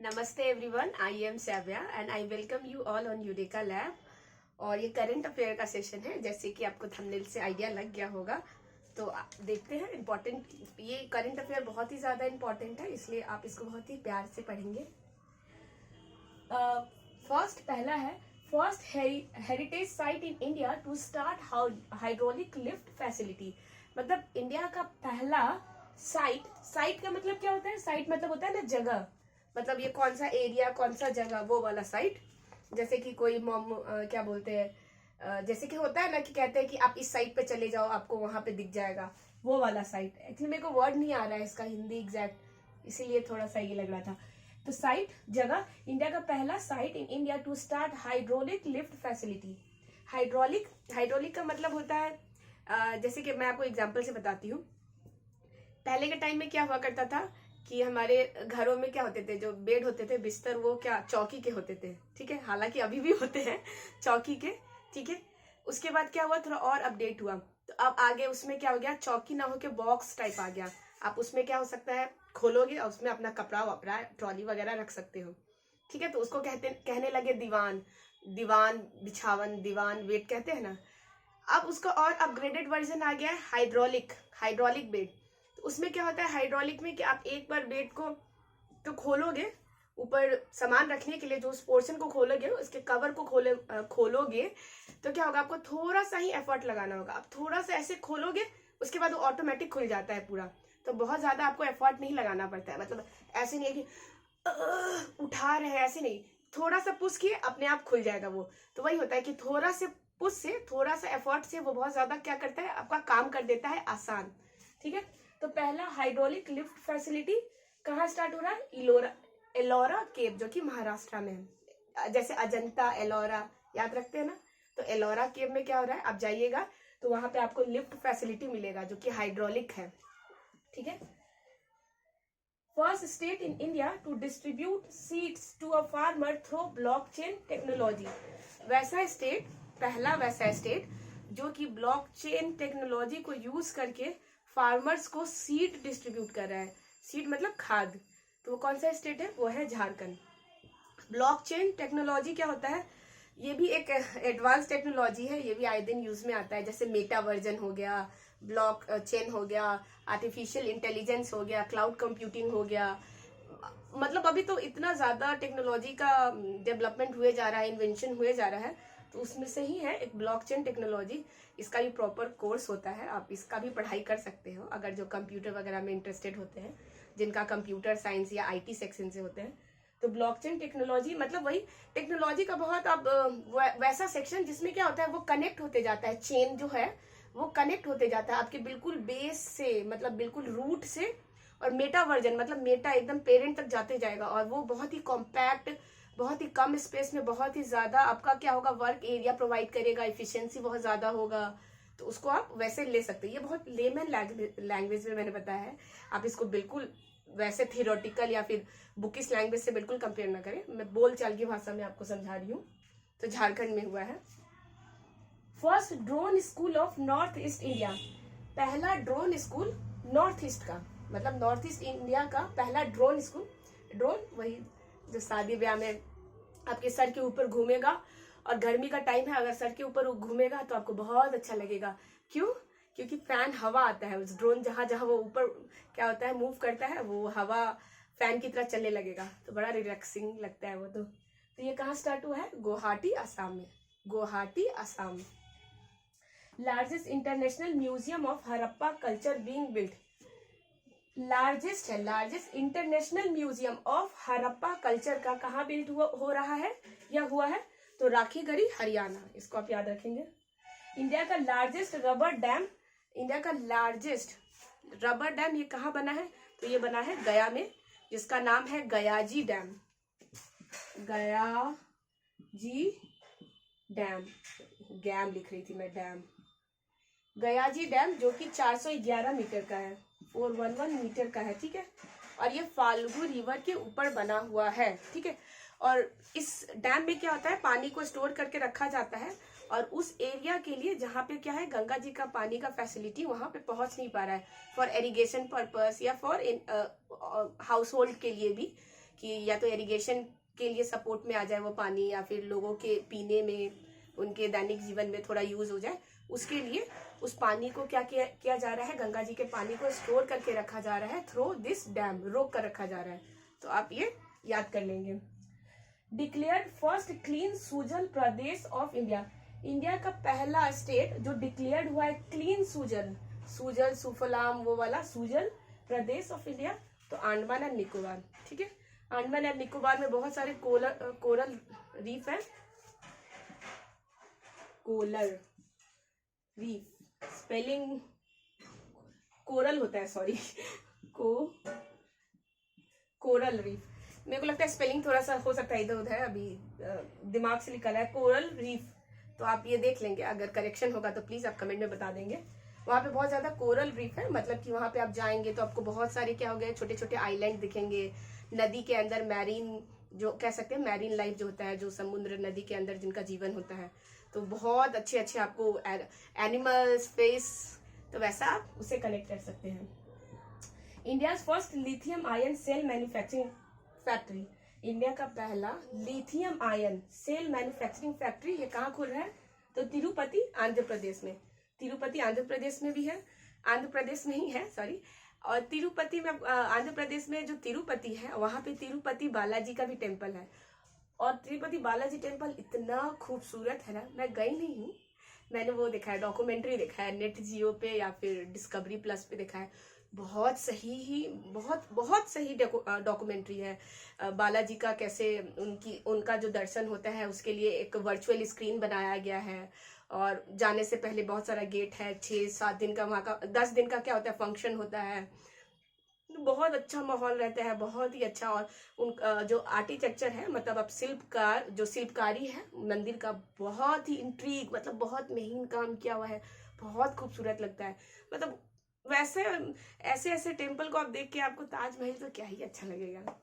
नमस्ते everyone, I am Savya and I welcome you all on Eureka lab. और ये current affair का session है, जैसे कि आपको थंबनेल से आइडिया लग गया होगा। तो देखते हैं इम्पोर्टेंट, ये करंट अफेयर बहुत ही ज़्यादा इम्पोर्टेंट है, इसलिए आप इसको बहुत ही प्यार से पढ़ेंगे। फर्स्ट पहला है, first heritage site in India to start hydraulic lift facility. मतलब इंडिया का पहला साइट का मतलब क्या होता है? साइट मतलब होता है ना जगह, मतलब ये कौन सा एरिया, कौन सा जगह, वो वाला साइट। जैसे कि कोई क्या बोलते हैं, जैसे कि होता है ना कि कहते हैं कि आप इस साइट पे चले जाओ, आपको वहां पे दिख जाएगा, वो वाला साइट। एक्चुअली मेरे को वर्ड नहीं आ रहा है इसका हिंदी एग्जैक्ट, इसीलिए थोड़ा सा ये लग रहा था। तो साइट जगह, इंडिया का पहला site in India to start hydraulic lift facility. Hydraulic का मतलब होता है, जैसे कि मैं आपको एग्जाम्पल से बताती हूँ। पहले के टाइम में क्या हुआ करता था कि हमारे घरों में क्या होते थे, जो बेड होते थे, बिस्तर, वो क्या चौकी के होते थे, ठीक है। हालांकि अभी भी होते हैं चौकी के, ठीक है। उसके बाद क्या हुआ, थोड़ा और अपडेट हुआ, तो अब आगे उसमें क्या हो गया, चौकी ना होके बॉक्स टाइप आ गया। आप उसमें क्या हो सकता है, खोलोगे और उसमें अपना कपड़ा वपड़ा, ट्रॉली वगैरह रख सकते हो, ठीक है। तो उसको कहने लगे दीवान, दीवान बिछावन, दीवान बेड कहते हैं ना। अब उसका और अपग्रेडेड वर्जन आ गया है हाइड्रोलिक बेड। तो उसमें क्या होता है हाइड्रोलिक में कि आप एक बार बेड को तो खोलोगे, ऊपर सामान रखने के लिए जो उस पोर्शन को खोलोगे, उसके कवर को खोलोगे, तो क्या होगा, आपको थोड़ा सा ही एफर्ट लगाना होगा। आप थोड़ा सा ऐसे खोलोगे, उसके बाद वो ऑटोमेटिक खुल जाता है पूरा। तो बहुत ज्यादा आपको एफर्ट नहीं लगाना पड़ता है, मतलब ऐसे नहीं है कि उठा रहे हैं, ऐसे नहीं, थोड़ा सा पुश किए अपने आप खुल जाएगा वो। तो वही होता है कि थोड़ा से पुश से, थोड़ा सा एफर्ट से वो बहुत ज्यादा क्या करता है, आपका काम कर देता है आसान, ठीक है। तो पहला हाइड्रोलिक लिफ्ट फैसिलिटी कहाँ स्टार्ट हो रहा है? एलोरा केव, जो कि महाराष्ट्र में है। जैसे अजंता, एलोरा याद रखते हैं ना, तो एलोरा केव में क्या हो रहा है, आप जाइएगा तो वहां पे आपको लिफ्ट फैसिलिटी मिलेगा जो कि हाइड्रोलिक है, ठीक है। First state in India to distribute seeds to a farmer through blockchain technology. पहला वैसा स्टेट जो कि ब्लॉकचेन टेक्नोलॉजी को यूज करके फार्मर्स को सीड डिस्ट्रीब्यूट कर रहा है। सीड मतलब खाद। तो वो कौन सा स्टेट है? वो है झारखंड। ब्लॉकचेन टेक्नोलॉजी क्या होता है? ये भी एक एडवांस टेक्नोलॉजी है, ये भी आए दिन यूज में आता है। जैसे मेटा वर्जन हो गया, ब्लॉक चेन हो गया, आर्टिफिशियल इंटेलिजेंस हो गया, क्लाउड कंप्यूटिंग हो गया। मतलब अभी तो इतना ज्यादा टेक्नोलॉजी का डेवलपमेंट हुए जा रहा है, इन्वेंशन हुए जा रहा है। तो उसमें से ही है एक ब्लॉकचेन टेक्नोलॉजी। इसका भी प्रॉपर कोर्स होता है, आप इसका भी पढ़ाई कर सकते हो अगर जो कंप्यूटर वगैरह में इंटरेस्टेड होते हैं, जिनका कंप्यूटर साइंस या आईटी सेक्शन से होते हैं। तो ब्लॉकचेन टेक्नोलॉजी मतलब वही टेक्नोलॉजी का बहुत अब वैसा सेक्शन जिसमें क्या होता है, वो कनेक्ट होते जाता है, चेन जो है वो कनेक्ट होते जाता है आपके बिल्कुल बेस से, मतलब बिल्कुल रूट से। और मेटा वर्जन मतलब मेटा एकदम पेरेंट तक जाते जाएगा, और वो बहुत ही कॉम्पैक्ट, बहुत ही कम स्पेस में बहुत ही ज्यादा आपका क्या होगा, वर्क एरिया प्रोवाइड करेगा, इफिशियंसी बहुत ज्यादा होगा। तो उसको आप वैसे ले सकते हैं। ये बहुत लेमन लैंग्वेज में मैंने बताया है, आप इसको बिल्कुल वैसे थियोरेटिकल या फिर बुकिश लैंग्वेज से बिल्कुल कंपेयर ना करें। मैं बोल चाल की भाषा में आपको समझा रही हूँ। तो झारखंड में हुआ है। First drone school of north east India. पहला ड्रोन स्कूल नॉर्थ ईस्ट का, मतलब नॉर्थ ईस्ट इंडिया का पहला ड्रोन स्कूल। ड्रोन वही जो शादी ब्याह में आपके सर के ऊपर घूमेगा, और गर्मी का टाइम है, अगर सर के ऊपर घूमेगा तो आपको बहुत अच्छा लगेगा। क्यों? क्योंकि फैन हवा आता है, उस ड्रोन जहां जहां वो ऊपर क्या होता है, मूव करता है, वो हवा फैन की तरह चलने लगेगा, तो बड़ा रिलैक्सिंग लगता है वो। तो ये कहाँ स्टार्ट हुआ है? गुवाहाटी असम में। Guwahati Assam. Largest international museum of Harappa culture being built. Largest है, largest international museum of Harappa culture का कहाँ बिल्ड हो रहा है या हुआ है? तो राखीगढ़ी, हरियाणा। इसको आप याद रखेंगे। इंडिया का लार्जेस्ट रबर डैम, इंडिया का लार्जेस्ट रबर डैम ये कहाँ बना है? तो ये बना है गया में, जिसका नाम है गयाजी डैम। गयाजी डैम, गैम लिख रही थी मैं, डैम। गयाजी डैम जो कि 411 मीटर का है, 411 मीटर का है, ठीक है। और ये फाल्गु रिवर के ऊपर बना हुआ है, ठीक है। और इस डैम में क्या होता है, पानी को स्टोर करके रखा जाता है, और उस एरिया के लिए जहाँ पे क्या है, गंगा जी का पानी का फैसिलिटी वहां पे पहुंच नहीं पा रहा है, फॉर इरिगेशन पर्पस या फॉर हाउस होल्ड के लिए भी, कि या तो इरिगेशन के लिए सपोर्ट में आ जाए वो पानी, या फिर लोगों के पीने में, उनके दैनिक जीवन में थोड़ा यूज हो जाए, उसके लिए उस पानी को क्या किया जा रहा है, गंगा जी के पानी को स्टोर करके रखा जा रहा है थ्रू दिस डैम, रोक कर रखा जा रहा है। तो आप ये याद कर लेंगे। Declared first clean Sujal Pradesh of India, India का पहला स्टेट जो डिक्लेयर्ड हुआ है क्लीन सुजल, सुजल सुफलाम वो वाला सुजल प्रदेश ऑफ इंडिया, तो अंडमान एंड निकोबार। ठीक है, अंडमान एंड निकोबार में बहुत सारे कोरल रीफ है, कोरल रीफ, स्पेलिंग कोरल होता है, सॉरी कोरल रीफ, मेरे को लगता है स्पेलिंग थोड़ा सा हो सकता है इधर उधर, अभी दिमाग से निकला है, कोरल रीफ। तो आप ये देख लेंगे, अगर करेक्शन होगा तो प्लीज आप कमेंट में बता देंगे। वहाँ पे बहुत ज्यादा कोरल रीफ है, मतलब कि वहाँ पे आप जाएंगे तो आपको बहुत सारे क्या हो गए, छोटे छोटे आइलैंड दिखेंगे, नदी के अंदर मैरीन, जो कह सकते हैं मैरीन लाइफ जो होता है, जो समुद्र नदी के अंदर जिनका जीवन होता है, तो बहुत अच्छे अच्छे आपको एनिमल्स फेस, तो वैसा आप उसे कनेक्ट कर सकते हैं। India first lithium ion cell manufacturing factory, India का पहला lithium ion cell manufacturing factory, ये कहाँ खुल रहा है, तो तिरुपति आंध्र प्रदेश में, तिरुपति आंध्र प्रदेश में भी है, आंध्र प्रदेश में ही है सॉरी, और तिरुपति में, आंध्र प्रदेश में जो तिरुपति है वहां पे तिरुपति बालाजी का भी टेम्पल है, और तिरुपति बालाजी टेम्पल इतना खूबसूरत है ना, मैं गई नहीं हूँ, मैंने वो देखा है, डॉक्यूमेंट्री देखा है नेट जियो पे या फिर डिस्कवरी प्लस पे देखा है, बहुत सही ही बहुत सही डॉक्यूमेंट्री है। बालाजी का कैसे उनका जो दर्शन होता है उसके लिए एक वर्चुअल स्क्रीन बनाया गया है, और जाने से पहले बहुत सारा गेट है, 6-7 दिन का, वहाँ का 10 दिन का क्या होता है फंक्शन होता है, बहुत अच्छा माहौल रहता है, बहुत ही अच्छा। और उन जो आर्किटेक्चर है, मतलब अब शिल्पकार जो शिल्पकारी है मंदिर का, बहुत ही इंट्रीग, मतलब बहुत महीन काम किया हुआ है, बहुत खूबसूरत लगता है। मतलब वैसे ऐसे ऐसे टेम्पल को आप देख के आपको ताजमहल तो क्या ही अच्छा लगेगा।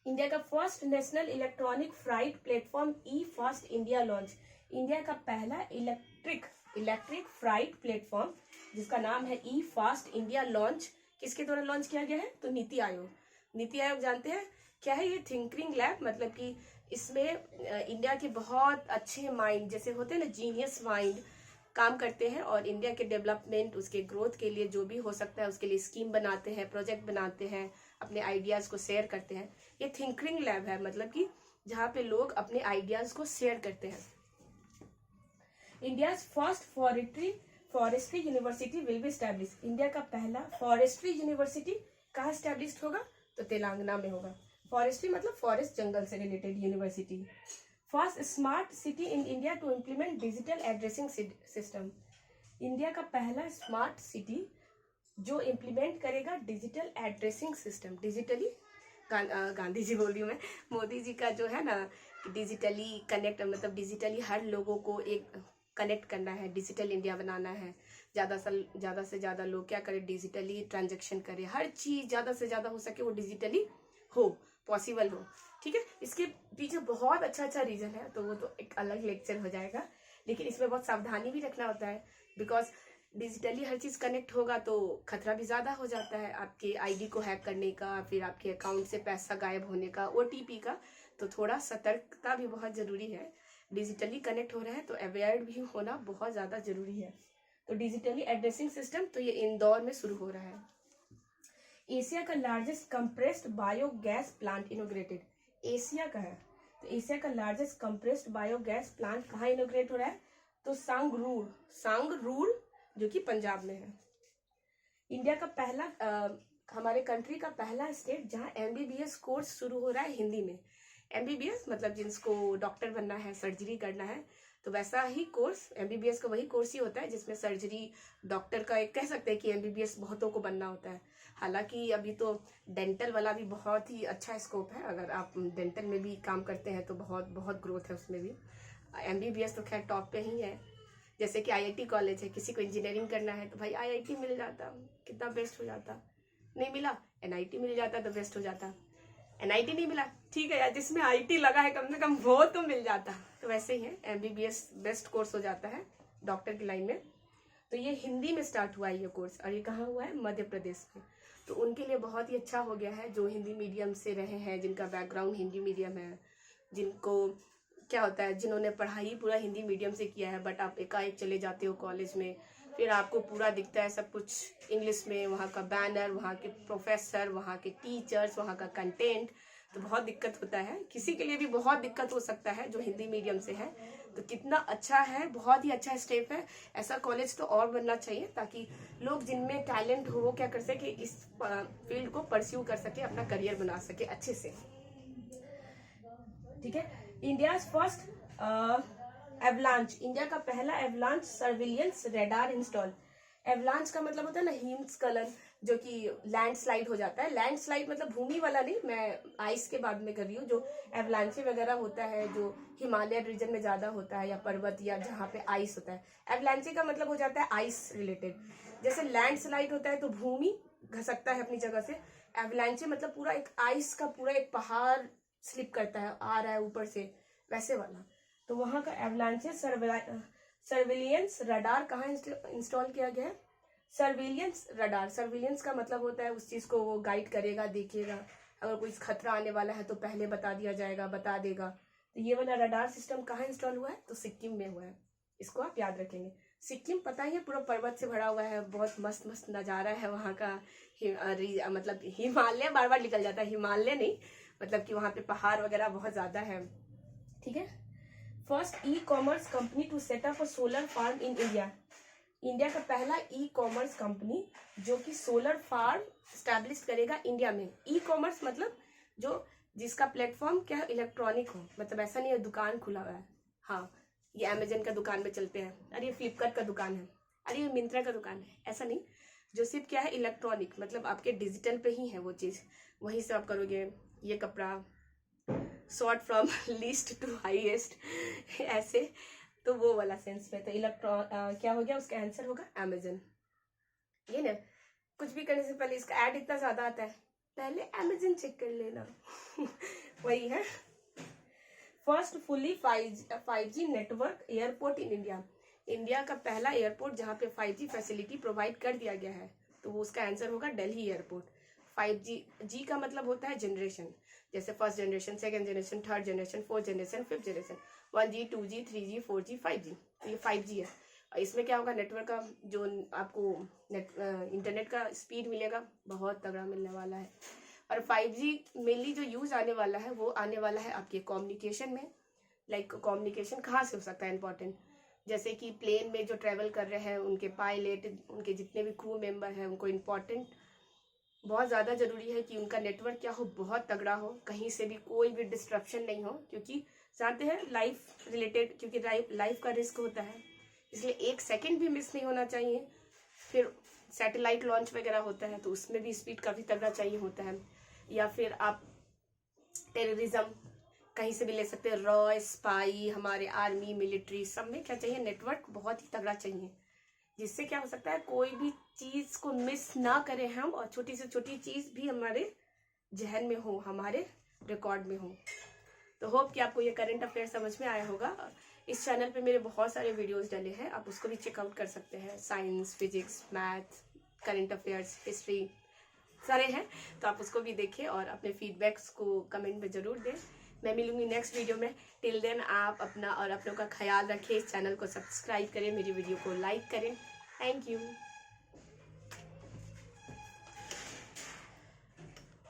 इंडिया का first national electronic freight platform e fast India launch, India का पहला इलेक्ट्रिक फ्राइट प्लेटफॉर्म जिसका नाम है ई फास्ट इंडिया लॉन्च, किसके द्वारा लॉन्च किया गया है, तो नीति आयोग। नीति आयोग जानते हैं क्या है, ये थिंकिंग लैब, मतलब कि इसमें इंडिया के बहुत अच्छे माइंड जैसे होते हैं ना, जीनियस माइंड काम करते हैं, और इंडिया के डेवलपमेंट, उसके ग्रोथ के लिए जो भी हो सकता है उसके लिए स्कीम बनाते हैं, प्रोजेक्ट बनाते हैं, अपने आइडियाज को शेयर करते हैं। ये थिंकिंग लैब है, मतलब कि जहाँ पे लोग अपने आइडियाज को शेयर करते हैं। India first forestry university will be establish, India का पहला फॉरेस्ट्री यूनिवर्सिटी कहाँ एस्टैब्लिश होगा, तो तेलंगाना में होगा। फॉरेस्ट्री मतलब फॉरेस्ट, जंगल से related university. First smart city in India to implement digital addressing system, India का पहला स्मार्ट सिटी जो इम्प्लीमेंट करेगा digital addressing system, digitally Gandhi ji बोल रही हूँ मैं, मोदी जी का जो है ना, डिजिटली कनेक्ट, मतलब डिजिटली हर लोगों को एक कनेक्ट करना है, डिजिटल इंडिया बनाना है, ज़्यादा से ज़्यादा लोग क्या करें, डिजिटली ट्रांजेक्शन करें, हर चीज़ ज़्यादा से ज़्यादा हो सके वो डिजिटली हो, पॉसिबल हो। ठीक है, इसके पीछे बहुत अच्छा रीजन है, तो वो तो एक अलग लेक्चर हो जाएगा, लेकिन इसमें बहुत सावधानी भी रखना होता है, because digitally her cheese connect होगा तो खतरा भी ज़्यादा हो जाता है, आपके आईडी को हैक करने का, फिर आपके अकाउंट से पैसा गायब होने का, OTP का, तो थोड़ा सतर्कता भी बहुत ज़रूरी है। डिजिटली कनेक्ट हो रहा है तो अवेयर भी होना बहुत ज़्यादा ज़रूरी है। तो डिजिटली एड्रेसिंग सिस्टम तो ये इंदौर में शुरू हो रहा है। एशिया का largest compressed biogas plant inaugurated, Asia का है, तो एशिया का लार्जेस्ट कंप्रेस्ड बायोगैस प्लांट कहाँ इनोग्रेट हो रहा है, तो सांगरूर जो कि पंजाब में है। इंडिया का पहला हमारे कंट्री का पहला स्टेट जहाँ MBBS कोर्स शुरू हो रहा है हिंदी में। MBBS मतलब जिसको डॉक्टर बनना है, सर्जरी करना है, तो वैसा ही कोर्स MBBS का वही कोर्स ही होता है जिसमें सर्जरी, डॉक्टर का एक कह सकते हैं कि MBBS बहुतों को बनना होता है। हालांकि अभी तो डेंटल वाला भी बहुत ही अच्छा स्कोप है, अगर आप डेंटल में भी काम करते हैं तो बहुत ग्रोथ है उसमें भी। MBBS तो खैर टॉप पे ही है। जैसे कि IIT कॉलेज है, किसी को इंजीनियरिंग करना है तो भाई IIT मिल जाता, कितना बेस्ट हो जाता, नहीं मिला NIT मिल जाता तो बेस्ट हो जाता, NIT नहीं मिला ठीक है यार, जिसमें IT लगा है कम से कम वो तो मिल जाता। तो वैसे ही है, MBBS बेस्ट कोर्स हो जाता है डॉक्टर की लाइन में। तो ये हिंदी में स्टार्ट हुआ है ये कोर्स, और ये कहाँ हुआ है? मध्य प्रदेश में। तो उनके लिए बहुत ही अच्छा हो गया है जो हिंदी मीडियम से रहे हैं, जिनका बैकग्राउंड हिंदी मीडियम है, जिनको क्या होता है, जिन्होंने पढ़ाई पूरा हिंदी मीडियम से किया है, बट आप एकाएक चले जाते हो कॉलेज में, फिर आपको पूरा दिखता है सब कुछ इंग्लिश में, वहाँ का बैनर, वहाँ के प्रोफेसर, वहाँ के टीचर्स, वहाँ का कंटेंट, तो बहुत दिक्कत होता है। किसी के लिए भी बहुत दिक्कत हो सकता है जो हिंदी मीडियम से है। तो कितना अच्छा है, बहुत ही अच्छा स्टेप है। ऐसा कॉलेज तो और बनना चाहिए ताकि लोग जिनमें टैलेंट हो वो क्या कर सके, इस फील्ड को परस्यू कर सके, अपना करियर बना सके अच्छे से। ठीक है। इंडिया फर्स्ट एवलांच, इंडिया का पहला avalanche surveillance radar install. Avalanche का मतलब होता है ना हिमस्खलन, जो कि लैंडस्लाइड हो जाता है। लैंडस्लाइड मतलब भूमि वाला नहीं, मैं आइस के बाद में कर रही हूँ। जो एवलांचे वगैरह होता है जो हिमालय रीजन में ज्यादा होता है, या पर्वत, या जहाँ पे आइस होता है। एवलांचे का मतलब हो जाता है आइस रिलेटेड। जैसे लैंडस्लाइड होता है तो भूमि घसकता है अपनी जगह से, एवलांचे मतलब पूरा एक आइस का पूरा एक पहाड़ स्लिप करता है, आ रहा है ऊपर से, वैसे वाला। तो वहां का एवलांचे सर्विलियंस रडार कहाँ इंस्टॉल किया गया है? सर्विलियंस रडार, सर्विलियंस का मतलब होता है उस चीज को वो गाइड करेगा, देखेगा, अगर कोई खतरा आने वाला है तो पहले बता दिया जाएगा, बता देगा। तो ये वाला रडार सिस्टम कहाँ इंस्टॉल हुआ है? तो सिक्किम में हुआ है। इसको आप याद रखेंगे। सिक्किम पता ही है पूरा पर्वत से भरा हुआ है, बहुत मस्त मस्त नज़ारा है वहाँ का। मतलब हिमालय बार बार निकल जाता है, हिमालय नहीं, मतलब कि वहाँ पे पहाड़ वगैरह बहुत ज़्यादा है। ठीक है। First e commerce company to set up a solar farm in India. India का पहला ई कॉमर्स कंपनी जो कि सोलर फार्म स्टैब्लिश करेगा इंडिया में। ई कॉमर्स मतलब जो जिसका प्लेटफॉर्म क्या है, इलेक्ट्रॉनिक हो, मतलब ऐसा नहीं है दुकान खुला हुआ है, हाँ ये अमेजन का दुकान में चलते हैं, अरे ये फ्लिपकार्ट का दुकान है, अरे ये मिंत्रा का दुकान है, ऐसा नहीं। जो सिर्फ क्या है इलेक्ट्रॉनिक, मतलब आपके डिजिटल पे ही है वो चीज़, वहीं से आप करोगे। ये कपड़ा sort from least to highest ऐसे, तो वो वाला सेंस में। तो क्या हो गया, उसका आंसर होगा अमेजन। ये ना, कुछ भी करने से पहले इसका ऐड इतना ज्यादा आता है, पहले अमेजन चेक कर लेना वही है। First fully 5G network airport इन इंडिया। इंडिया का पहला एयरपोर्ट जहाँ पे 5G फैसिलिटी प्रोवाइड कर दिया गया है, तो वो उसका आंसर होगा दिल्ली एयरपोर्ट। 5G का मतलब होता है जनरेशन, जैसे first generation, second generation, third generation, fourth generation, fifth generation, 1G 2G 3G 4G 5G। तो ये 5G है। और इसमें क्या होगा, नेटवर्क का जो आपको इंटरनेट का स्पीड मिलेगा बहुत तगड़ा मिलने वाला है। और 5G मेनली जो यूज आने वाला है वो आने वाला है आपके कम्युनिकेशन में। लाइक कम्युनिकेशन कहाँ से हो सकता है इंपॉर्टेंट, जैसे कि प्लेन में जो ट्रेवल कर रहे हैं उनके पायलट, उनके जितने भी क्रू मेंबर हैं, उनको इम्पॉर्टेंट बहुत ज़्यादा ज़रूरी है कि उनका नेटवर्क क्या हो, बहुत तगड़ा हो, कहीं से भी कोई भी डिस्ट्रप्शन नहीं हो, क्योंकि जानते हैं लाइफ रिलेटेड, क्योंकि लाइफ का रिस्क होता है, इसलिए एक सेकंड भी मिस नहीं होना चाहिए। फिर सैटेलाइट लॉन्च वगैरह होता है तो उसमें भी स्पीड काफ़ी तगड़ा चाहिए होता है। या फिर आप टेररिज्म कहीं से भी ले सकते हैं, रॉ स्पाई, हमारे आर्मी मिलिट्री सब में क्या चाहिए, नेटवर्क बहुत ही तगड़ा चाहिए, जिससे क्या हो सकता है कोई भी चीज को मिस ना करें हम, और छोटी से छोटी चीज भी हमारे जहन में हो, हमारे रिकॉर्ड में हो। तो होप कि आपको ये करंट अफेयर समझ में आया होगा। इस चैनल पे मेरे बहुत सारे वीडियोस डले हैं, आप उसको भी चेकआउट कर सकते हैं। Science, physics, math, current affairs, history सारे हैं, तो आप उसको भी देखें और अपने फीडबैक्स को कमेंट में ज़रूर दें। मैं मिलूंगी नेक्स्ट वीडियो में। टिल देन आप अपना और अपनों का ख्याल रखें, इस चैनल को सब्सक्राइब करें, मेरी वीडियो को लाइक करें। Thank you.